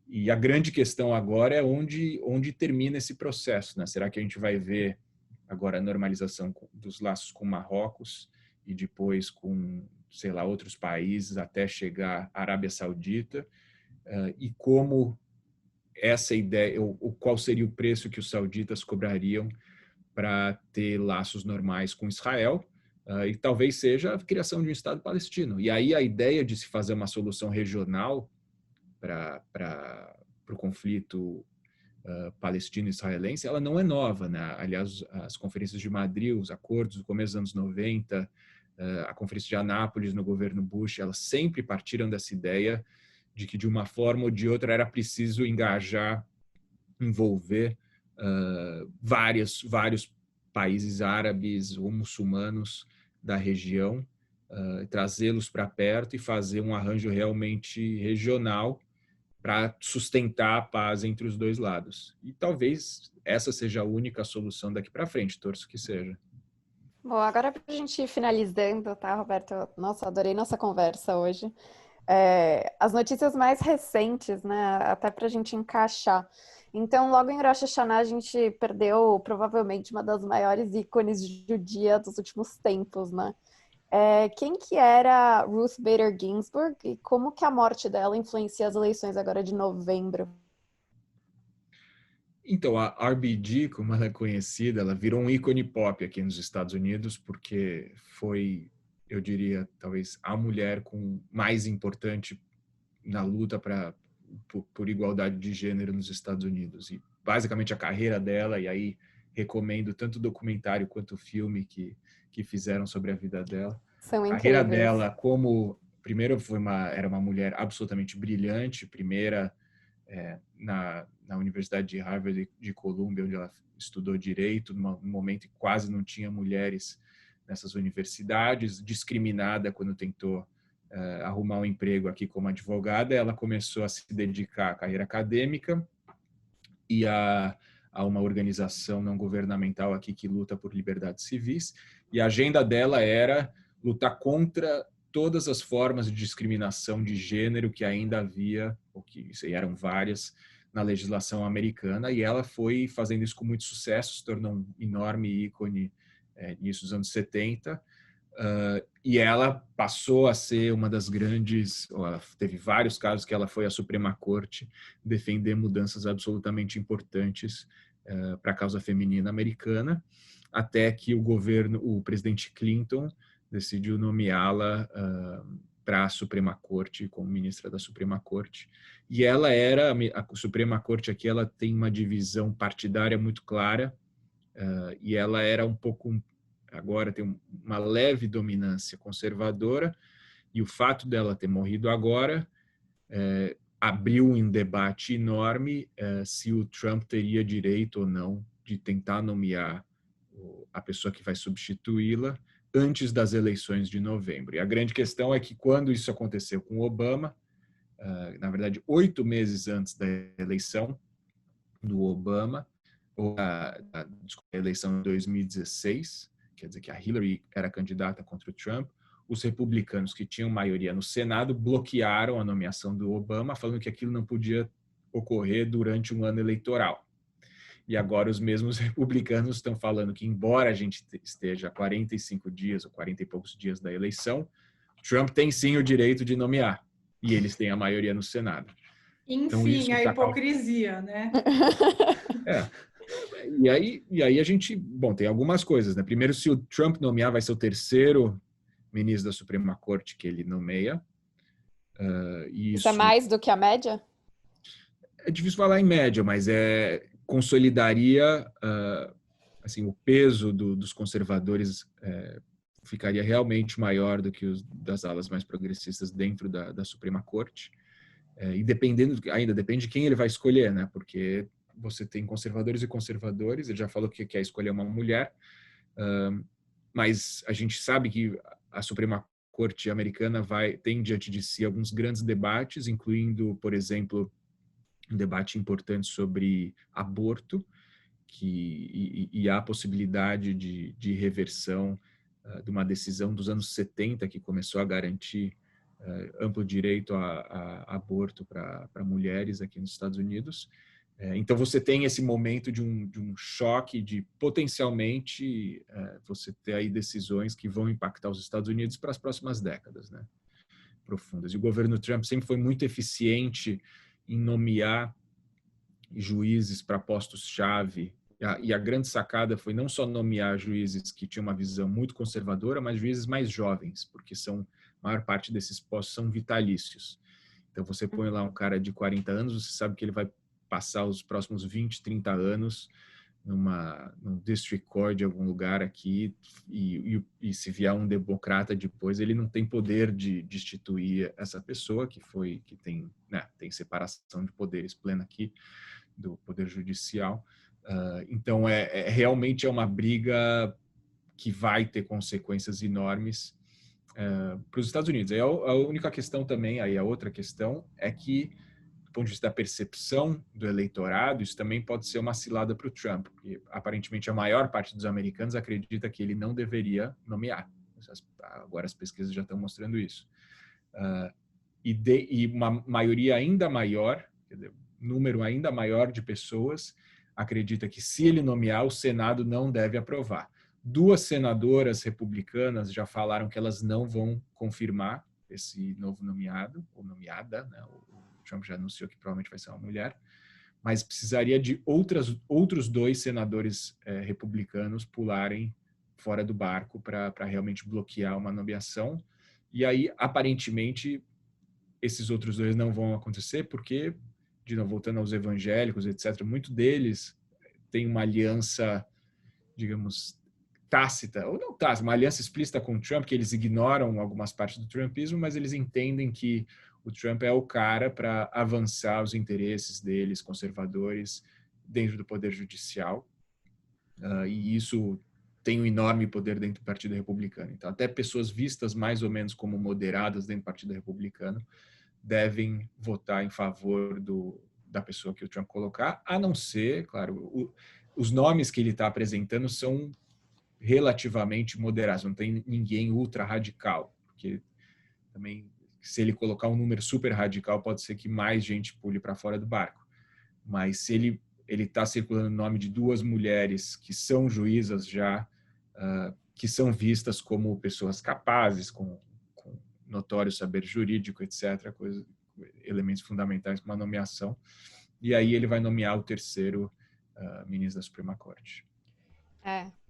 e a grande questão agora é onde termina esse processo, né? Será que a gente vai ver agora a normalização dos laços com Marrocos e depois com, sei lá, outros países até chegar à Arábia Saudita, e como essa ideia, qual seria o preço que os sauditas cobrariam para ter laços normais com Israel, e talvez seja a criação de um Estado palestino. E aí a ideia de se fazer uma solução regional para o conflito palestino-israelense, ela não é nova, né? Aliás, as conferências de Madrid, os acordos do começo dos anos 90, a conferência de Anápolis no governo Bush, elas sempre partiram dessa ideia de que, de uma forma ou de outra, era preciso envolver vários países árabes ou muçulmanos da região, trazê-los para perto e fazer um arranjo realmente regional para sustentar a paz entre os dois lados. E talvez essa seja a única solução daqui para frente, torço que seja. Bom, agora para a gente ir finalizando, tá, Roberto? Nossa, adorei nossa conversa hoje. As notícias mais recentes, né, até para a gente encaixar. Então, logo em Rosh Hashanah, a gente perdeu provavelmente uma das maiores ícones judia dos últimos tempos, né? Quem que era Ruth Bader Ginsburg e como que a morte dela influencia as eleições agora de novembro? Então, a RBG, como ela é conhecida, ela virou um ícone pop aqui nos Estados Unidos porque foi, eu diria, talvez a mulher mais importante na luta por igualdade de gênero nos Estados Unidos. E basicamente a carreira dela, e aí recomendo tanto o documentário quanto o filme que fizeram sobre a vida dela. São A carreira incríveis. dela primeiro era uma mulher absolutamente brilhante, primeira na Universidade de Harvard de Columbia, onde ela estudou direito, num momento em que quase não tinha mulheres nessas universidades, discriminada quando tentou arrumar um emprego aqui como advogada. Ela começou a se dedicar à carreira acadêmica e a uma organização não governamental aqui que luta por liberdades civis, e a agenda dela era lutar contra todas as formas de discriminação de gênero que ainda havia, ou que eram várias, na legislação americana, e ela foi fazendo isso com muito sucesso, se tornou um enorme ícone nisso dos anos 70, e ela passou a ser uma das grandes, ela teve vários casos que ela foi à Suprema Corte defender mudanças absolutamente importantes para a causa feminina americana, até que o presidente Clinton decidiu nomeá-la para a Suprema Corte, como ministra da Suprema Corte. E ela a Suprema Corte aqui, ela tem uma divisão partidária muito clara, e ela era agora tem uma leve dominância conservadora, e o fato dela ter morrido agora abriu um debate enorme se o Trump teria direito ou não de tentar nomear a pessoa que vai substituí-la antes das eleições de novembro. E a grande questão é que quando isso aconteceu com Obama, na verdade 8 meses antes da eleição do Obama, ou a eleição de 2016, quer dizer que a Hillary era candidata contra o Trump, os republicanos que tinham maioria no Senado bloquearam a nomeação do Obama, falando que aquilo não podia ocorrer durante um ano eleitoral. E agora os mesmos republicanos estão falando que, embora a gente esteja a 45 dias ou 40 e poucos dias da eleição, Trump tem sim o direito de nomear, e eles têm a maioria no Senado. Enfim, então, isso a hipocrisia, né? E aí a gente, tem algumas coisas, né? Primeiro, se o Trump nomear, vai ser o terceiro ministros da Suprema Corte que ele nomeia. Isso é mais do que a média? É difícil falar em média, mas consolidaria assim, o peso dos conservadores ficaria realmente maior do que os das alas mais progressistas dentro da Suprema Corte. E ainda depende de quem ele vai escolher, né? Porque você tem conservadores e conservadores, ele já falou que quer escolher uma mulher, mas a gente sabe que a Suprema Corte americana tem diante de si alguns grandes debates, incluindo, por exemplo, um debate importante sobre aborto, e há a possibilidade de reversão de uma decisão dos anos 70 que começou a garantir amplo direito a aborto para mulheres aqui nos Estados Unidos. Então você tem esse momento de um choque de potencialmente você ter aí decisões que vão impactar os Estados Unidos para as próximas décadas, né? Profundas. E o governo Trump sempre foi muito eficiente em nomear juízes para postos-chave. E a grande sacada foi não só nomear juízes que tinham uma visão muito conservadora, mas juízes mais jovens, porque a maior parte desses postos são vitalícios. Então você põe lá um cara de 40 anos, você sabe que ele vai passar os próximos 20, 30 anos num district court de algum lugar aqui, e se vier um democrata depois, ele não tem poder de destituir essa pessoa que tem separação de poderes plena aqui do poder judicial. Então realmente é uma briga que vai ter consequências enormes para os Estados Unidos. A única questão também, aí a outra questão é que, do ponto de vista da percepção do eleitorado, isso também pode ser uma cilada para o Trump, porque aparentemente a maior parte dos americanos acredita que ele não deveria nomear. Agora as pesquisas já estão mostrando isso. E uma maioria ainda maior, número ainda maior de pessoas acredita que se ele nomear, o Senado não deve aprovar. 2 senadoras republicanas já falaram que elas não vão confirmar esse novo nomeado, ou nomeada, né? O Trump já anunciou que provavelmente vai ser uma mulher, mas precisaria de outros 2 senadores republicanos pularem fora do barco para realmente bloquear uma nomeação. E aí, aparentemente, esses outros 2 não vão acontecer porque, de novo, voltando aos evangélicos, etc., muito deles tem uma aliança, digamos, tácita, ou não tácita, uma aliança explícita com o Trump, que eles ignoram algumas partes do trumpismo, mas eles entendem que o Trump é o cara para avançar os interesses deles, conservadores, dentro do poder judicial. E isso tem um enorme poder dentro do Partido Republicano. Então, até pessoas vistas mais ou menos como moderadas dentro do Partido Republicano devem votar em favor da pessoa que o Trump colocar, a não ser, claro, os nomes que ele está apresentando são relativamente moderados, não tem ninguém ultra radical, porque também, se ele colocar um número super radical, pode ser que mais gente pule para fora do barco. Mas se ele está circulando o nome de 2 mulheres que são juízas já, que são vistas como pessoas capazes, com notório saber jurídico, etc., elementos fundamentais para uma nomeação, e aí ele vai nomear o 3º ministro da Suprema Corte.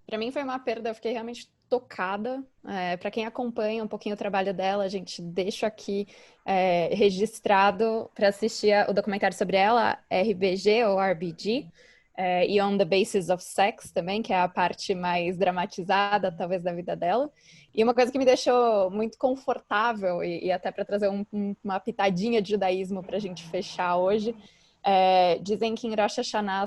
Para mim foi uma perda, eu fiquei realmente tocada. Para quem acompanha um pouquinho o trabalho dela, a gente deixa aqui registrado para assistir o documentário sobre ela, RBG ou RBG, e On the Basis of Sex também, que é a parte mais dramatizada, talvez, da vida dela. E uma coisa que me deixou muito confortável, e até para trazer uma pitadinha de judaísmo para a gente fechar hoje, dizem que em Rosh Hashanah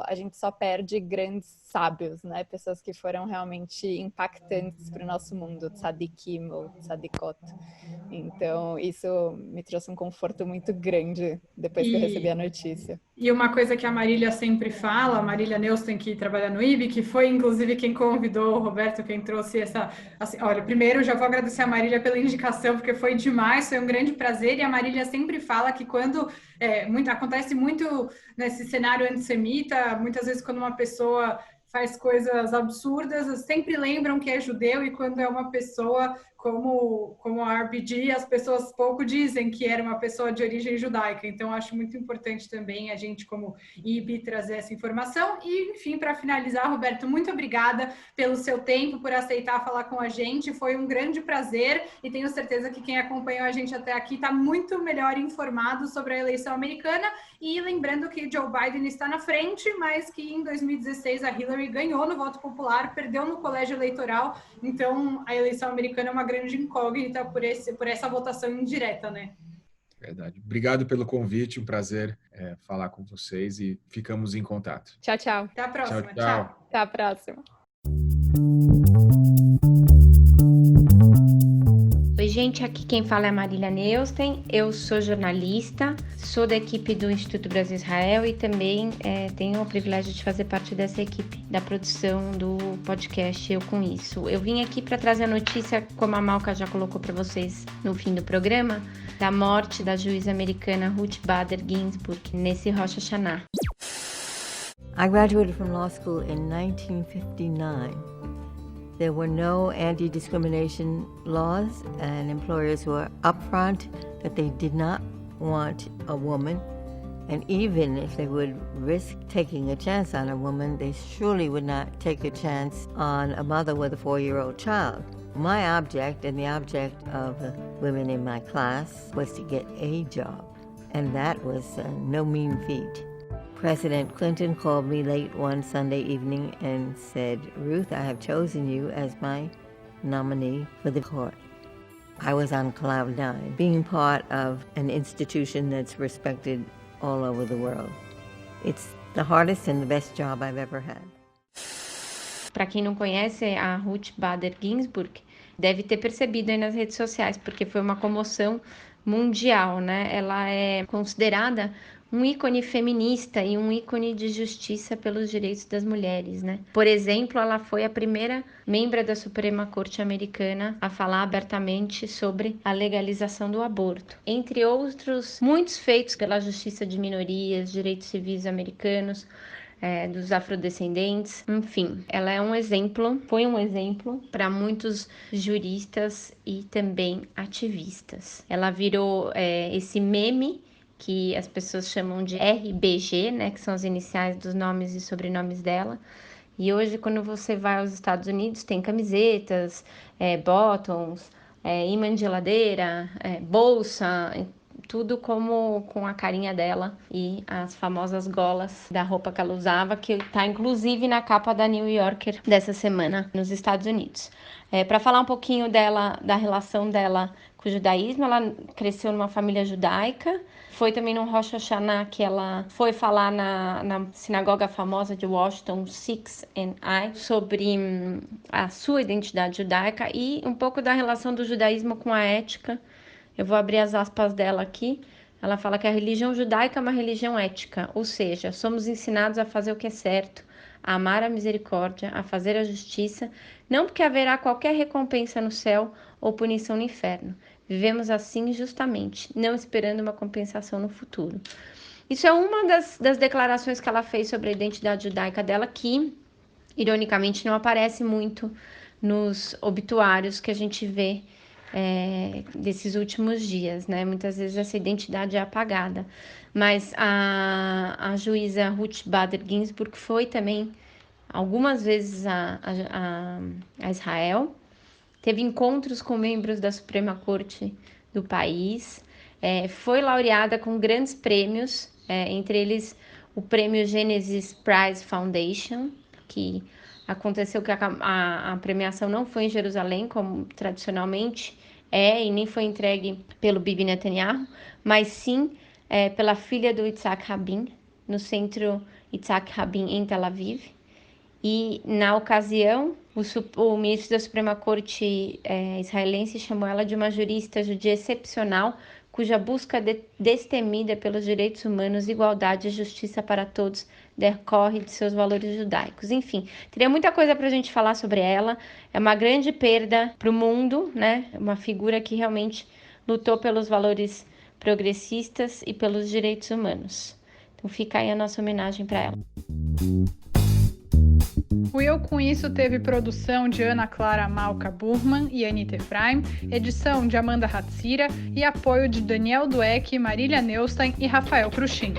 a gente só perde grandes sábios, né? Pessoas que foram realmente impactantes para o nosso mundo, tzadikim ou tzadikot. Então, isso me trouxe um conforto muito grande depois que eu recebi a notícia. E uma coisa que a Marília sempre fala, a Marília Neusten, que trabalha no IB, que foi inclusive quem convidou o Roberto, quem trouxe essa... Assim, olha, primeiro já vou agradecer a Marília pela indicação, porque foi demais, foi um grande prazer, e a Marília sempre fala que quando acontece muito nesse cenário antissemita, muitas vezes quando uma pessoa faz coisas absurdas, sempre lembram que é judeu, e quando é uma pessoa como a RBG, as pessoas pouco dizem que era uma pessoa de origem judaica. Então, acho muito importante também a gente, como IB, trazer essa informação. E, enfim, para finalizar, Roberto, muito obrigada pelo seu tempo, por aceitar falar com a gente. Foi um grande prazer e tenho certeza que quem acompanhou a gente até aqui está muito melhor informado sobre a eleição americana. E lembrando que Joe Biden está na frente, mas que em 2016 a Hillary ganhou no voto popular, perdeu no colégio eleitoral. Então, a eleição americana é uma grande incógnita por essa votação indireta, né? Verdade. Obrigado pelo convite, um prazer falar com vocês e ficamos em contato. Tchau, tchau. Até a próxima. Tchau, tchau. Até a próxima. Oi, gente, aqui quem fala é a Marília Neusten, eu sou jornalista, sou da equipe do Instituto Brasil Israel e também tenho o privilégio de fazer parte dessa equipe da produção do podcast Eu Com Isso. Eu vim aqui para trazer a notícia, como a Malca já colocou para vocês no fim do programa, da morte da juíza americana Ruth Bader Ginsburg nesse Rosh Hashanah. I graduated from law school in 1959. There were no anti-discrimination laws, and employers were upfront that they did not want a woman. And even if they would risk taking a chance on a woman, they surely would not take a chance on a mother with a 4-year-old child. My object and the object of the women in my class was to get a job, and that was no mean feat. President Clinton called me late one Sunday evening and said, "Ruth, I have chosen you as my nominee for the court." I was on cloud nine, being part of an institution that's respected all over the world. It's the hardest and the best job I've ever had. Para quem não conhece, a Ruth Bader Ginsburg deve ter percebido aí nas redes sociais, porque foi uma comoção mundial, né? Ela é considerada um ícone feminista e um ícone de justiça pelos direitos das mulheres, né? Por exemplo, ela foi a primeira membro da Suprema Corte Americana a falar abertamente sobre a legalização do aborto. Entre outros, muitos feitos pela justiça de minorias, direitos civis americanos, dos afrodescendentes, enfim, ela é um exemplo, foi um exemplo para muitos juristas e também ativistas. Ela virou esse meme que as pessoas chamam de RBG, né, que são as iniciais dos nomes e sobrenomes dela. E hoje, quando você vai aos Estados Unidos, tem camisetas, bottoms, imã de geladeira, bolsa, tudo com a carinha dela e as famosas golas da roupa que ela usava, que está inclusive na capa da New Yorker dessa semana nos Estados Unidos. Para falar um pouquinho dela, da relação dela com o judaísmo, ela cresceu numa família judaica, foi também num Rosh Hashanah que ela foi falar na sinagoga famosa de Washington, 6 and I, sobre a sua identidade judaica e um pouco da relação do judaísmo com a ética. Eu vou abrir as aspas dela aqui. Ela fala que a religião judaica é uma religião ética, ou seja, somos ensinados a fazer o que é certo, a amar a misericórdia, a fazer a justiça, não porque haverá qualquer recompensa no céu ou punição no inferno. Vivemos assim justamente, não esperando uma compensação no futuro. Isso é uma das declarações que ela fez sobre a identidade judaica dela, que, ironicamente, não aparece muito nos obituários que a gente vê desses últimos dias, né? Muitas vezes essa identidade é apagada. Mas a juíza Ruth Bader Ginsburg foi também algumas vezes a Israel, teve encontros com membros da Suprema Corte do país, foi laureada com grandes prêmios, entre eles o prêmio Genesis Prize Foundation, que aconteceu que a premiação não foi em Jerusalém, como tradicionalmente e nem foi entregue pelo Bibi Netanyahu, mas sim pela filha do Yitzhak Rabin, no centro Yitzhak Rabin em Tel Aviv. E, na ocasião, o ministro da Suprema Corte israelense chamou ela de uma jurista judia excepcional, cuja busca destemida pelos direitos humanos, igualdade e justiça para todos decorre de seus valores judaicos. Enfim, teria muita coisa para a gente falar sobre ela. É uma grande perda para o mundo, né? Uma figura que realmente lutou pelos valores progressistas e pelos direitos humanos. Então fica aí a nossa homenagem para ela. O Eu Com Isso teve produção de Ana Clara Malca Burman e Anita Efraim, edição de Amanda Hatzira e apoio de Daniel Dueck, Marília Neustein e Rafael Cruxin.